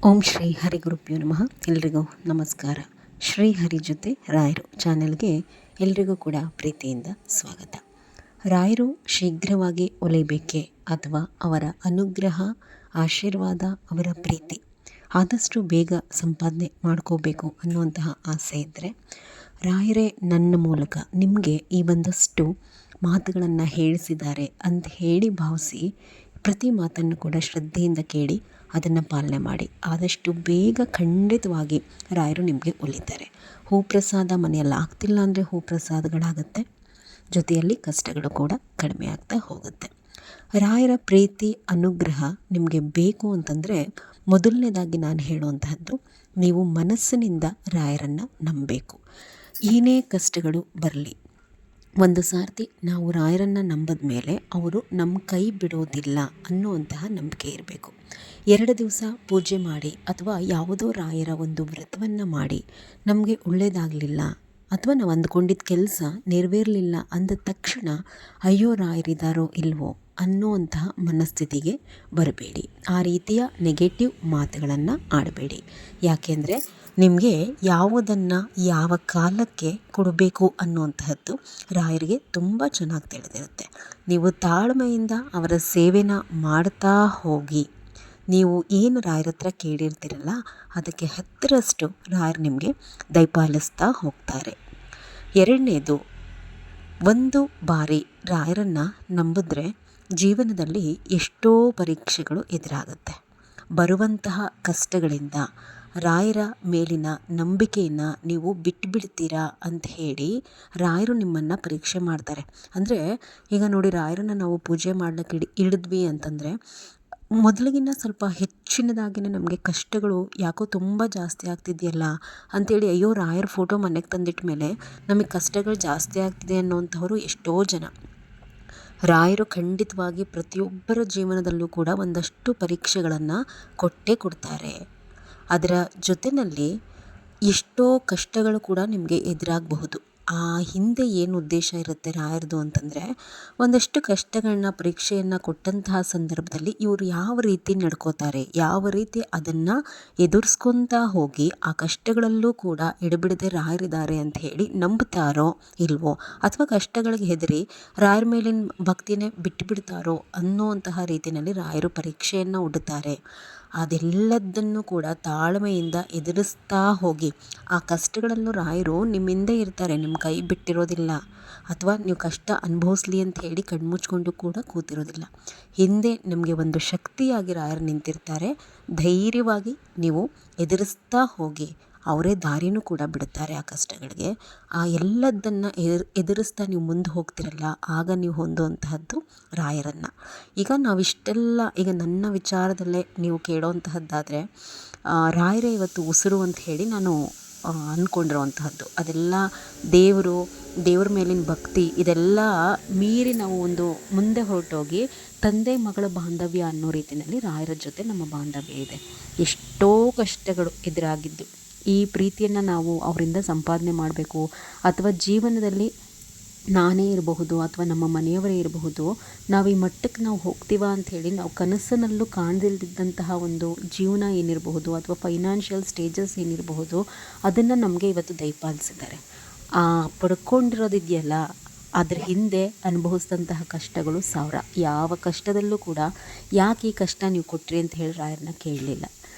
ಓಂ ಶ್ರೀ ಹರಿ ಗುರುಭ್ಯೋ ನಮಃ. ಎಲ್ರಿಗೂ ನಮಸ್ಕಾರ. ಶ್ರೀ ಹರಿ ಜೊತೆ ರಾಯರು ಚಾನೆಲ್ಗೆ ಎಲ್ರಿಗೂ ಕೂಡ ಪ್ರೀತಿಯಿಂದ ಸ್ವಾಗತ. ರಾಯರು ಶೀಘ್ರವಾಗಿ ಒಲಿಬೇಕೆ ಅಥವಾ ಅವರ ಅನುಗ್ರಹ, ಆಶೀರ್ವಾದ, ಅವರ ಪ್ರೀತಿ ಆದಷ್ಟು ಬೇಗ ಸಂಪಾದನೆ ಮಾಡ್ಕೋಬೇಕು ಅನ್ನುವಂತಹ ಆಸೆ ಇದ್ದರೆ ರಾಯರೇ ನನ್ನ ಮೂಲಕ ನಿಮಗೆ ಈ ಒಂದಷ್ಟು ಮಾತುಗಳನ್ನು ಹೇಳಿಸಿದ್ದಾರೆ ಅಂತ ಹೇಳಿ ಭಾವಿಸಿ ಪ್ರತಿ ಮಾತನ್ನು ಕೂಡ ಶ್ರದ್ಧೆಯಿಂದ ಕೇಳಿ ಅದನ್ನು ಪಾಲನೆ ಮಾಡಿ. ಆದಷ್ಟು ಬೇಗ ಖಂಡಿತವಾಗಿ ರಾಯರು ನಿಮಗೆ ಒಲಿತಾರೆ. ಹೂಪ್ರಸಾದ ಮನೆಯಲ್ಲಿ ಆಗ್ತಿಲ್ಲ ಅಂದರೆ ಹೂಪ್ರಸಾದಗಳಾಗುತ್ತೆ, ಜೊತೆಯಲ್ಲಿ ಕಷ್ಟಗಳು ಕೂಡ ಕಡಿಮೆ ಆಗ್ತಾ ಹೋಗುತ್ತೆ. ರಾಯರ ಪ್ರೀತಿ ಅನುಗ್ರಹ ನಿಮಗೆ ಬೇಕು ಅಂತಂದರೆ ಮೊದಲನೇದಾಗಿ ನಾನು ಹೇಳುವಂತಹದ್ದು, ನೀವು ಮನಸ್ಸಿನಿಂದ ರಾಯರನ್ನು ನಂಬಬೇಕು. ಏನೇ ಕಷ್ಟಗಳು ಬರಲಿ, ಒಂದು ಸಾರ್ತಿ ನಾವು ರಾಯರನ್ನು ನಂಬಿದ ಮೇಲೆ ಅವರು ನಮ್ಮ ಕೈ ಬಿಡೋದಿಲ್ಲ ಅನ್ನುವಂತಹ ನಂಬಿಕೆ ಇರಬೇಕು. 2 ದಿವಸ ಪೂಜೆ ಮಾಡಿ ಅಥವಾ ಯಾವುದೋ ರಾಯರ ಒಂದು ವ್ರತವನ್ನು ಮಾಡಿ ನಮಗೆ ಒಳ್ಳೆಯದಾಗಲಿಲ್ಲ ಅಥವಾ ನಾವು ಅಂದ್ಕೊಂಡಿದ್ದ ಕೆಲಸ ನೆರವೇರಲಿಲ್ಲ ಅಂದ ತಕ್ಷಣ ಅಯ್ಯೋ ರಾಯರಿದ್ದಾರೋ ಇಲ್ವೋ ಅನ್ನುವಂತಹ ಮನಸ್ಥಿತಿಗೆ ಬರಬೇಡಿ. ಆ ರೀತಿಯ ನೆಗೆಟಿವ್ ಮಾತುಗಳನ್ನು ಆಡಬೇಡಿ. ಯಾಕೆಂದರೆ ನಿಮಗೆ ಯಾವುದನ್ನು ಯಾವ ಕಾಲಕ್ಕೆ ಕೊಡಬೇಕು ಅನ್ನುವಂತಹದ್ದು ರಾಯರಿಗೆ ತುಂಬ ಚೆನ್ನಾಗಿ ತಿಳಿದಿರುತ್ತೆ. ನೀವು ತಾಳ್ಮೆಯಿಂದ ಅವರ ಸೇವೆನ ಮಾಡ್ತಾ ಹೋಗಿ, ನೀವು ಏನು ರಾಯರ ಹತ್ರ ಕೇಳಿರ್ತೀರಲ್ಲ ಅದಕ್ಕೆ 10ರಷ್ಟು ರಾಯರು ನಿಮಗೆ ದಯಪಾಲಿಸ್ತಾ ಹೋಗ್ತಾರೆ. ಎರಡನೇದು, ಒಂದು ಬಾರಿ ರಾಯರನ್ನು ನಂಬಿದ್ರೆ ಜೀವನದಲ್ಲಿ ಎಷ್ಟೋ ಪರೀಕ್ಷೆಗಳು ಎದುರಾಗುತ್ತೆ. ಬರುವಂತಹ ಕಷ್ಟಗಳಿಂದ ರಾಯರ ಮೇಲಿನ ನಂಬಿಕೆಯನ್ನು ನೀವು ಬಿಟ್ಬಿಡ್ತೀರಾ ಅಂತ ಹೇಳಿ ರಾಯರು ನಿಮ್ಮನ್ನು ಪರೀಕ್ಷೆ ಮಾಡ್ತಾರೆ. ಅಂದರೆ ಈಗ ನೋಡಿ, ರಾಯರನ್ನು ನಾವು ಪೂಜೆ ಮಾಡ್ಲಿಕ್ಕೆ ಹಿಡಿದ್ವಿ ಅಂತಂದರೆ ಮೊದಲಿಗಿನ್ನ ಸ್ವಲ್ಪ ಹೆಚ್ಚಿನದಾಗಿಯೇ ನಮಗೆ ಕಷ್ಟಗಳು ಯಾಕೋ ತುಂಬ ಜಾಸ್ತಿ ಆಗ್ತಿದೆಯಲ್ಲ ಅಂಥೇಳಿ ಅಯ್ಯೋ ರಾಯರ ಫೋಟೋ ಮನೆಗೆ ತಂದಿಟ್ಟ ಮೇಲೆ ನಮಗೆ ಕಷ್ಟಗಳು ಜಾಸ್ತಿ ಆಗ್ತಿದೆ ಅನ್ನೋಂಥವ್ರು ಎಷ್ಟೋ ಜನ. ರಾಯರು ಖಂಡಿತವಾಗಿ ಪ್ರತಿಯೊಬ್ಬರ ಜೀವನದಲ್ಲೂ ಕೂಡ ಒಂದಷ್ಟು ಪರೀಕ್ಷೆಗಳನ್ನು ಕೊಟ್ಟೇ ಕೊಡ್ತಾರೆ. ಅದರ ಜೊತೆಯಲ್ಲಿ ಎಷ್ಟೋ ಕಷ್ಟಗಳು ಕೂಡ ನಿಮಗೆ ಎದುರಾಗಬಹುದು. ಆ ಹಿಂದೆ ಏನು ಉದ್ದೇಶ ಇರುತ್ತೆ ರಾಯರದು ಅಂತಂದರೆ, ಒಂದಷ್ಟು ಕಷ್ಟಗಳನ್ನ ಪರೀಕ್ಷೆಯನ್ನು ಕೊಟ್ಟಂತಹ ಸಂದರ್ಭದಲ್ಲಿ ಇವರು ಯಾವ ರೀತಿ ನಡ್ಕೋತಾರೆ, ಯಾವ ರೀತಿ ಅದನ್ನು ಎದುರಿಸ್ಕೊತಾ ಹೋಗಿ ಆ ಕಷ್ಟಗಳಲ್ಲೂ ಕೂಡ ಎಡೆಬಿಡದೆ ರಾಯರಿದ್ದಾರೆ ಅಂತ ಹೇಳಿ ನಂಬ್ತಾರೋ ಇಲ್ವೋ, ಅಥವಾ ಕಷ್ಟಗಳಿಗೆ ಹೆದರಿ ರಾಯರ ಮೇಲಿನ ಭಕ್ತಿನೇ ಬಿಟ್ಟುಬಿಡ್ತಾರೋ ಅನ್ನುವಂತಹ ರೀತಿಯಲ್ಲಿ ರಾಯರು ಪರೀಕ್ಷೆಯನ್ನು ಒಡ್ಡುತ್ತಾರೆ. ಅದೆಲ್ಲದನ್ನು ಕೂಡ ತಾಳ್ಮೆಯಿಂದ ಎದುರಿಸ್ತಾ ಹೋಗಿ, ಆ ಕಷ್ಟಗಳಲ್ಲೂ ರಾಯರು ನಿಮ್ಮಿಂದ ಇರ್ತಾರೆ, ನಿಮ್ಮ ಕೈ ಬಿಟ್ಟಿರೋದಿಲ್ಲ. ಅಥವಾ ನೀವು ಕಷ್ಟ ಅನುಭವಿಸ್ಲಿ ಅಂತ ಹೇಳಿ ಕಣ್ಮುಚ್ಕೊಂಡು ಕೂಡ ಕೂತಿರೋದಿಲ್ಲ. ಹಿಂದೆ ನಿಮಗೆ ಒಂದು ಶಕ್ತಿಯಾಗಿ ರಾಯರು ನಿಂತಿರ್ತಾರೆ. ಧೈರ್ಯವಾಗಿ ನೀವು ಎದುರಿಸ್ತಾ ಹೋಗಿ, ಅವರೇ ದಾರಿನೂ ಕೂಡ ಬಿಡುತ್ತಾರೆ ಆ ಕಷ್ಟಗಳಿಗೆ. ಆ ಎಲ್ಲದನ್ನು ಎದುರಿಸ್ತಾ ನೀವು ಮುಂದೆ ಹೋಗ್ತಿರಲ್ಲ, ಆಗ ನೀವು ಹೊಂದುವಂತಹದ್ದು ರಾಯರನ್ನು. ಈಗ ನಾವಿಷ್ಟೆಲ್ಲ, ಈಗ ನನ್ನ ವಿಚಾರದಲ್ಲೇ ನೀವು ಕೇಳೋವಂತಹದ್ದಾದರೆ, ರಾಯರೇ ಇವತ್ತು ಉಸಿರು ಅಂತ ಹೇಳಿ ನಾನು ಅಂದ್ಕೊಂಡಿರೋವಂತಹದ್ದು. ಅದೆಲ್ಲ ದೇವ್ರ ಮೇಲಿನ ಭಕ್ತಿ ಇದೆಲ್ಲ ಮೀರಿ ನಾವು ಒಂದು ಮುಂದೆ ಹೊರಟೋಗಿ ತಂದೆ ಮಗಳ ಬಾಂಧವ್ಯ ಅನ್ನೋ ರೀತಿಯಲ್ಲಿ ರಾಯರ ಜೊತೆ ನಮ್ಮ ಬಾಂಧವ್ಯ ಇದೆ. ಎಷ್ಟೋ ಕಷ್ಟಗಳು ಎದುರಾಗಿದ್ದು ಈ ಪ್ರೀತಿಯನ್ನು ನಾವು ಅವರಿಂದ ಸಂಪಾದನೆ ಮಾಡಬೇಕು, ಅಥವಾ ಜೀವನದಲ್ಲಿ ನಾನೇ ಇರಬಹುದು ಅಥವಾ ನಮ್ಮ ಮನೆಯವರೇ ಇರಬಹುದು, ನಾವು ಈ ಮಟ್ಟಕ್ಕೆ ನಾವು ಹೋಗ್ತೀವ ಅಂಥೇಳಿ ನಾವು ಕನಸಿನಲ್ಲೂ ಕಾಣದಿಲ್ದಿದ್ದಂತಹ ಒಂದು ಜೀವನ ಏನಿರಬಹುದು ಅಥವಾ ಫೈನಾನ್ಷಿಯಲ್ ಸ್ಟೇಜಸ್ ಏನಿರಬಹುದು, ಅದನ್ನು ನಮಗೆ ಇವತ್ತು ದಯಪಾಲಿಸಿದ್ದಾರೆ. ಆ ಪಡ್ಕೊಂಡಿರೋದಿದೆಯಲ್ಲ, ಅದ್ರ ಹಿಂದೆ ಅನುಭವಿಸಿದಂತಹ ಕಷ್ಟಗಳು 1000. ಯಾವ ಕಷ್ಟದಲ್ಲೂ ಕೂಡ ಯಾಕೆ ಈ ಕಷ್ಟ ನೀವು ಕೊಟ್ರಿ ಅಂತ ಹೇಳಿ ರಾಯರನ್ನ ಕೇಳಲಿಲ್ಲ.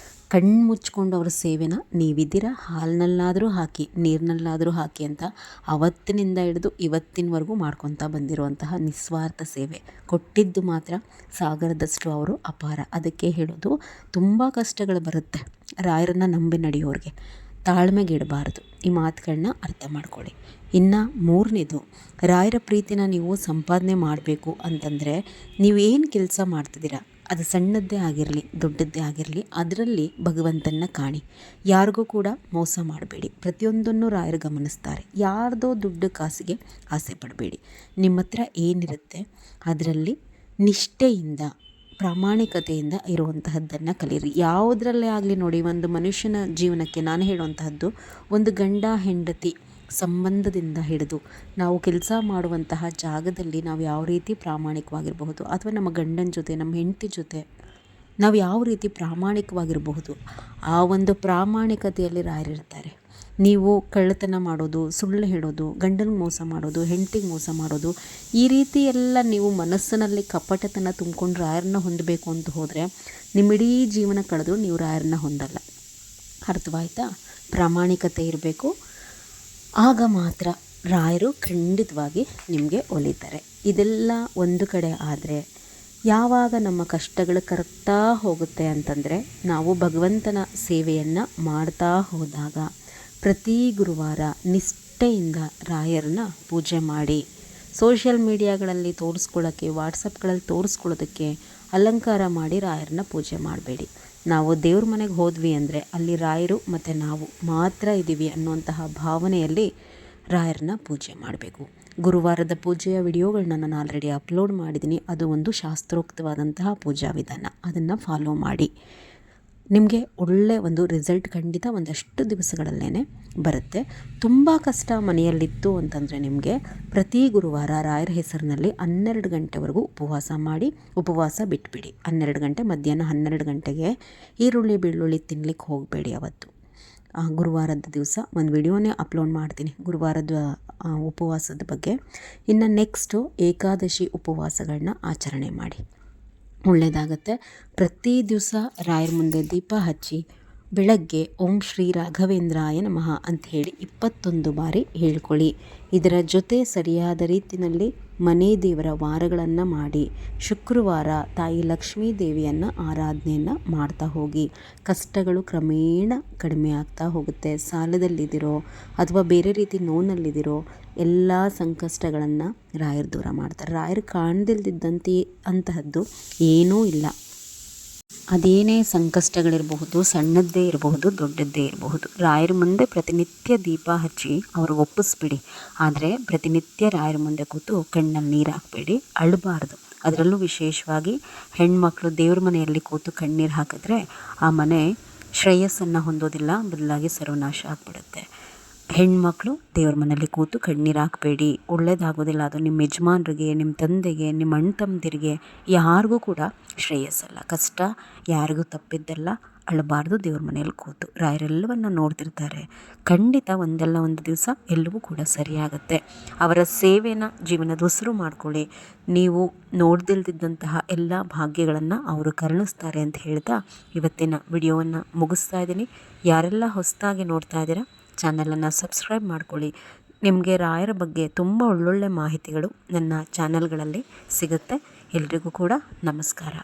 ಕಣ್ಣು ಮುಚ್ಕೊಂಡು ಅವರ ಸೇವೆನ ನೀವಿದ್ದೀರ ಹಾಲಿನಲ್ಲಾದರೂ ಹಾಕಿ, ನೀರಿನಲ್ಲಾದರೂ ಹಾಕಿ ಅಂತ ಅವತ್ತಿನಿಂದ ಹಿಡಿದು ಇವತ್ತಿನವರೆಗೂ ಮಾಡ್ಕೊತಾ ಬಂದಿರುವಂತಹ ನಿಸ್ವಾರ್ಥ ಸೇವೆ. ಕೊಟ್ಟಿದ್ದು ಮಾತ್ರ ಸಾಗರದಷ್ಟು ಅವರು ಅಪಾರ. ಅದಕ್ಕೆ ಹೇಳೋದು, ತುಂಬ ಕಷ್ಟಗಳು ಬರುತ್ತೆ ರಾಯರನ್ನು ನಂಬಿ ನಡೆಯೋರಿಗೆ, ತಾಳ್ಮೆಗಿಡಬಾರ್ದು. ಈ ಮಾತುಗಳನ್ನ ಅರ್ಥ ಮಾಡ್ಕೊಳ್ಳಿ. ಇನ್ನು 3ನೇದು, ರಾಯರ ಪ್ರೀತಿನ ನೀವು ಸಂಪಾದನೆ ಮಾಡಬೇಕು ಅಂತಂದರೆ ನೀವು ಏನು ಕೆಲಸ ಮಾಡ್ತಿದ್ದೀರಾ, ಅದು ಸಣ್ಣದ್ದೇ ಆಗಿರಲಿ ದೊಡ್ಡದ್ದೇ ಆಗಿರಲಿ, ಅದರಲ್ಲಿ ಭಗವಂತನ ಕಾಣಿ. ಯಾರಿಗೂ ಕೂಡ ಮೋಸ ಮಾಡಬೇಡಿ. ಪ್ರತಿಯೊಂದನ್ನು ರಾಯರು ಗಮನಿಸ್ತಾರೆ. ಯಾರ್ದೋ ದುಡ್ಡು ಕಾಸಿಗೆ ಆಸೆ ಪಡಬೇಡಿ. ನಿಮ್ಮ ಹತ್ರ ಏನಿರುತ್ತೆ ಅದರಲ್ಲಿ ನಿಷ್ಠೆಯಿಂದ, ಪ್ರಾಮಾಣಿಕತೆಯಿಂದ ಇರುವಂತಹದ್ದನ್ನು ಕಲೀರಿ. ಯಾವುದರಲ್ಲೇ ಆಗಲಿ ನೋಡಿ, ಒಂದು ಮನುಷ್ಯನ ಜೀವನಕ್ಕೆ ನಾನು ಹೇಳುವಂತಹದ್ದು, ಒಂದು ಗಂಡ ಹೆಂಡತಿ ಸಂಬಂಧದಿಂದ ಹಿಡಿದು ನಾವು ಕೆಲಸ ಮಾಡುವಂತಹ ಜಾಗದಲ್ಲಿ ನಾವು ಯಾವ ರೀತಿ ಪ್ರಾಮಾಣಿಕವಾಗಿರಬಹುದು, ಅಥವಾ ನಮ್ಮ ಗಂಡನ ಜೊತೆ, ನಮ್ಮ ಹೆಂಡತಿ ಜೊತೆ ನಾವು ಯಾವ ರೀತಿ ಪ್ರಾಮಾಣಿಕವಾಗಿರಬಹುದು, ಆ ಒಂದು ಪ್ರಾಮಾಣಿಕತೆಯಲ್ಲಿ ರಾಯರಿರ್ತಾರೆ. ನೀವು ಕಳ್ಳತನ ಮಾಡೋದು, ಸುಳ್ಳು ಹೇಳೋದು, ಗಂಡನಿಗೆ ಮೋಸ ಮಾಡೋದು, ಹೆಂಡತಿಗೆ ಮೋಸ ಮಾಡೋದು, ಈ ರೀತಿ ಎಲ್ಲ ನೀವು ಮನಸ್ಸಿನಲ್ಲಿ ಕಪಟತನ ತುಂಬಿಕೊಂಡು ರಾಯರನ್ನ ಹೊಂದಬೇಕು ಅಂತ ಹೋದರೆ ನಿಮ್ಮಿಡೀ ಜೀವನ ಕಳೆದು ನೀವು ರಾಯರನ್ನ ಹೊಂದಲ್ಲ. ಅರ್ಥವಾಯ್ತಾ? ಪ್ರಾಮಾಣಿಕತೆ ಇರಬೇಕು, ಆಗ ಮಾತ್ರ ರಾಯರು ಖಂಡಿತವಾಗಿ ನಿಮಗೆ ಒಲಿತಾರೆ. ಇದೆಲ್ಲ ಒಂದು ಕಡೆ ಆದರೆ ಯಾವಾಗ ನಮ್ಮ ಕಷ್ಟಗಳು ಕರಗ್ತಾ ಹೋಗುತ್ತೆ ಅಂತಂದರೆ, ನಾವು ಭಗವಂತನ ಸೇವೆಯನ್ನು ಮಾಡ್ತಾ ಹೋದಾಗ ಪ್ರತಿ ಗುರುವಾರ ನಿಷ್ಠೆಯಿಂದ ರಾಯರನ್ನ ಪೂಜೆ ಮಾಡಿ. ಸೋಷಿಯಲ್ ಮೀಡಿಯಾಗಳಲ್ಲಿ ತೋರಿಸ್ಕೊಳ್ಳೋಕ್ಕೆ, ವಾಟ್ಸಪ್ಗಳಲ್ಲಿ ತೋರಿಸ್ಕೊಳ್ಳೋದಕ್ಕೆ ಅಲಂಕಾರ ಮಾಡಿ ರಾಯರನ್ನ ಪೂಜೆ ಮಾಡಬೇಡಿ. ನಾವು ದೇವ್ರ ಮನೆಗೆ ಹೋದ್ವಿ ಅಂದರೆ ಅಲ್ಲಿ ರಾಯರು ಮತ್ತು ನಾವು ಮಾತ್ರ ಇದ್ದೀವಿ ಅನ್ನುವಂತಹ ಭಾವನೆಯಲ್ಲಿ ರಾಯರನ್ನ ಪೂಜೆ ಮಾಡಬೇಕು. ಗುರುವಾರದ ಪೂಜೆಯ ವಿಡಿಯೋಗಳನ್ನ ನಾನು ಆಲ್ರೆಡಿ ಅಪ್ಲೋಡ್ ಮಾಡಿದ್ದೀನಿ. ಅದು ಒಂದು ಶಾಸ್ತ್ರೋಕ್ತವಾದಂತಹ ಪೂಜಾ ವಿಧಾನ, ಅದನ್ನು ಫಾಲೋ ಮಾಡಿ. ನಿಮಗೆ ಒಳ್ಳೆಯ ಒಂದು ರಿಸಲ್ಟ್ ಖಂಡಿತ ಒಂದಷ್ಟು ದಿವಸಗಳಲ್ಲೇ ಬರುತ್ತೆ. ತುಂಬ ಕಷ್ಟ ಮನೆಯಲ್ಲಿತ್ತು ಅಂತಂದರೆ ನಿಮಗೆ ಪ್ರತಿ ಗುರುವಾರ ರಾಯರ ಹೆಸರಿನಲ್ಲಿ 12 ಗಂಟೆವರೆಗೂ ಉಪವಾಸ ಮಾಡಿ, ಉಪವಾಸ ಬಿಟ್ಬಿಡಿ. 12 ಗಂಟೆ, ಮಧ್ಯಾಹ್ನ 12 ಗಂಟೆಗೆ ಈರುಳ್ಳಿ ಬೆಳ್ಳುಳ್ಳಿ ತಿನ್ನಲಿಕ್ಕೆ ಹೋಗಬೇಡಿ. ಅವತ್ತು ಗುರುವಾರದ ದಿವಸ ಒಂದು ವಿಡಿಯೋನೇ ಅಪ್ಲೋಡ್ ಮಾಡ್ತೀನಿ ಗುರುವಾರದ ಉಪವಾಸದ ಬಗ್ಗೆ. ಇನ್ನು ನೆಕ್ಸ್ಟು ಏಕಾದಶಿ ಉಪವಾಸಗಳನ್ನ ಆಚರಣೆ ಮಾಡಿ, ಒಳ್ಳೆಯದಾಗತ್ತೆ. ಪ್ರತಿ ದಿವಸ ರಾಯರ ಮುಂದೆ ದೀಪ ಹಚ್ಚಿ ಬೆಳಗ್ಗೆ ಓಂ ಶ್ರೀ ರಾಘವೇಂದ್ರಾಯ ನಮಃ ಅಂತ ಹೇಳಿ 21 ಬಾರಿ ಹೇಳ್ಕೊಳ್ಳಿ. ಇದರ ಜೊತೆ ಸರಿಯಾದ ರೀತಿಯಲ್ಲಿ ಮನೆ ದೇವರ ವಾರಗಳನ್ನು ಮಾಡಿ, ಶುಕ್ರವಾರ ತಾಯಿ ಲಕ್ಷ್ಮೀ ದೇವಿಯನ್ನು ಆರಾಧನೆಯನ್ನು ಮಾಡ್ತಾ ಹೋಗಿ. ಕಷ್ಟಗಳು ಕ್ರಮೇಣ ಕಡಿಮೆ ಆಗ್ತಾ ಹೋಗುತ್ತೆ. ಸಾಲದಲ್ಲಿದ್ದೀರೋ ಅಥವಾ ಬೇರೆ ರೀತಿ ನೋವಿನಲ್ಲಿದ್ದೀರೋ ಎಲ್ಲ ಸಂಕಷ್ಟಗಳನ್ನು ರಾಯರು ದೂರ ಮಾಡ್ತಾರೆ. ರಾಯರು ಕಾಣದಿಲ್ದಿದ್ದಂತೆ ಅಂತಹದ್ದು ಏನೂ ಇಲ್ಲ. ಅದೇನೇ ಸಂಕಷ್ಟಗಳಿರಬಹುದು, ಸಣ್ಣದ್ದೇ ಇರಬಹುದು, ದೊಡ್ಡದ್ದೇ ಇರಬಹುದು, ರಾಯರ ಮುಂದೆ ಪ್ರತಿನಿತ್ಯ ದೀಪ ಹಚ್ಚಿ ಅವ್ರಿಗೆ ಒಪ್ಪಿಸ್ಬಿಡಿ. ಆದರೆ ಪ್ರತಿನಿತ್ಯ ರಾಯರ ಮುಂದೆ ಕೂತು ಕಣ್ಣಲ್ಲಿ ನೀರು ಹಾಕಬೇಡಿ, ಅಳಬಾರ್ದು. ಅದರಲ್ಲೂ ವಿಶೇಷವಾಗಿ ಹೆಣ್ಮಕ್ಳು ದೇವ್ರ ಮನೆಯಲ್ಲಿ ಕೂತು ಕಣ್ಣೀರು ಹಾಕಿದ್ರೆ ಆ ಮನೆ ಶ್ರೇಯಸ್ಸನ್ನು ಹೊಂದೋದಿಲ್ಲ, ಬದಲಾಗಿ ಸರ್ವನಾಶ ಆಗಿಬಿಡುತ್ತೆ. ಹೆಣ್ಮಕ್ಳು ದೇವ್ರ ಮನೇಲಿ ಕೂತು ಕಣ್ಣೀರು ಹಾಕಬೇಡಿ, ಒಳ್ಳೇದಾಗೋದಿಲ್ಲ. ಅದು ನಿಮ್ಮ ಯಜಮಾನ್ರಿಗೆ, ನಿಮ್ಮ ತಂದೆಗೆ, ನಿಮ್ಮ ಅಣ್ಣ ತಮ್ಮದಿರಿಗೆ ಯಾರಿಗೂ ಕೂಡ ಶ್ರೇಯಸ್ಸಲ್ಲ. ಕಷ್ಟ ಯಾರಿಗೂ ತಪ್ಪಿದ್ದಲ್ಲ. ಅಳಬಾರ್ದು ದೇವ್ರ ಮನೇಲಿ ಕೂತು. ರಾಯರೆಲ್ಲವನ್ನು ನೋಡ್ತಿರ್ತಾರೆ. ಖಂಡಿತ ಒಂದಲ್ಲ ಒಂದು ದಿವಸ ಎಲ್ಲವೂ ಕೂಡ ಸರಿಯಾಗುತ್ತೆ. ಅವರ ಸೇವೆನ ಜೀವನದ ಉಸಿರು ಮಾಡ್ಕೊಳ್ಳಿ. ನೀವು ನೋಡ್ದಿಲ್ದಿದ್ದಂತಹ ಎಲ್ಲ ಭಾಗ್ಯಗಳನ್ನು ಅವರು ಕರುಣಿಸ್ತಾರೆ ಅಂತ ಹೇಳ್ತಾ ಇವತ್ತಿನ ವಿಡಿಯೋವನ್ನು ಮುಗಿಸ್ತಾ ಇದ್ದೀನಿ. ಯಾರೆಲ್ಲ ಹೊಸದಾಗಿ ನೋಡ್ತಾ ಇದ್ದೀರಾ ಚಾನಲನ್ನು ಸಬ್ಸ್ಕ್ರೈಬ್ ಮಾಡ್ಕೊಳ್ಳಿ. ನಿಮಗೆ ರಾಯರ ಬಗ್ಗೆ ತುಂಬ ಒಳ್ಳೊಳ್ಳೆ ಮಾಹಿತಿಗಳು ನನ್ನ ಚಾನಲ್ಗಳಲ್ಲಿ ಸಿಗುತ್ತೆ. ಎಲ್ರಿಗೂ ಕೂಡ ನಮಸ್ಕಾರ.